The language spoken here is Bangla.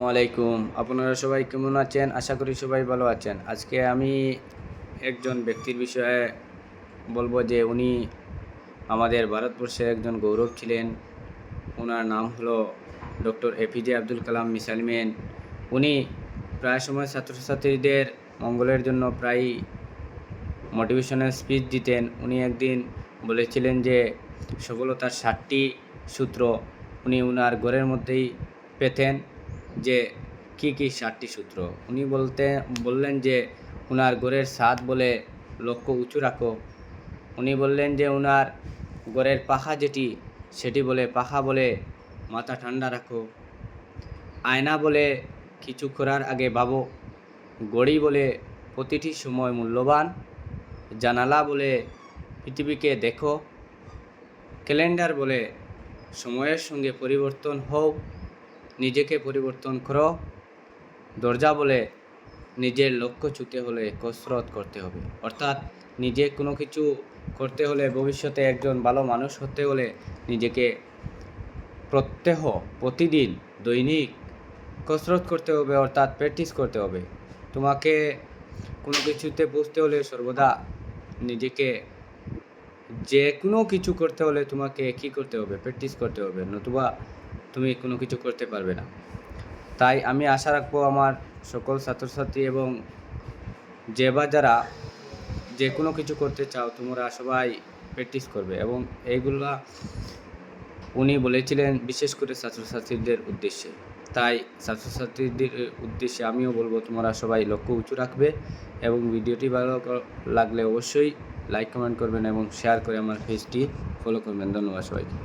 আলাইকুম, আপনারা সবাই কেমন আছেন? আশা করি সবাই ভালো আছেন। আজকে আমি একজন ব্যক্তির বিষয়ে বলবো যে উনি আমাদের ভারতবর্ষের একজন গৌরব ছিলেন। ওনার নাম হলো doctor APJ Abdul Kalam missile man. উনি প্রায় সময় ছাত্রছাত্রীদের মঙ্গলের জন্য প্রায়ই মোটিভেশনাল স্পিচ দিতেন। উনি একদিন বলেছিলেন যে সফলতার 7টি সূত্র উনি ওনার ঘরের মধ্যেই পেতেন। যে কী কী 7টি সূত্র উনি বললেন যে ওনার ঘরের ছাদ বলে লক্ষ্য উঁচু রাখো। উনি বললেন যে ওনার ঘরের পাখা পাখা বলে মাথা ঠান্ডা রাখো। আয়না বলে কিছু করার আগে ভাবো। ঘড়ি বলে প্রতিটি সময় মূল্যবান। জানালা বলে পৃথিবীকে দেখো। ক্যালেন্ডার বলে সময়ের সঙ্গে পরিবর্তন হও, নিজেকে পরিবর্তন করো। দরজা বলে নিজের লক্ষ্য ছুঁতে হলে কসরত করতে হবে। অর্থাৎ নিজে কোনো কিছু করতে হলে, ভবিষ্যতে একজন ভালো মানুষ হতে হলে নিজেকে প্রতিদিন দৈনিক কসরত করতে হবে, অর্থাৎ প্র্যাকটিস করতে হবে। তোমাকে কোনো কিছুতে বুঝতে হলে সর্বদা নিজেকে যে কোনো কিছু করতে হলে তোমাকে কী করতে হবে? প্র্যাকটিস করতে হবে, নতুবা তুমি কোনো কিছু করতে পারবে না। তাই আমি আশা রাখবো আমার সকল ছাত্রছাত্রী এবং যারা যে কোনো কিছু করতে চাও তোমরা সবাই প্র্যাকটিস করবে। এবং এইগুলা উনি বলেছিলেন বিশেষ করে ছাত্রছাত্রীদের উদ্দেশ্যে। তাই ছাত্রছাত্রীদের উদ্দেশ্যে আমিও বলবো তোমরা সবাই লক্ষ্য উঁচু রাখবে এবং ভিডিওটি ভালো লাগলে অবশ্যই লাইক কমেন্ট করবেন এবং শেয়ার করে আমার পেজটি ফলো করবেন। ধন্যবাদ সবাইকে।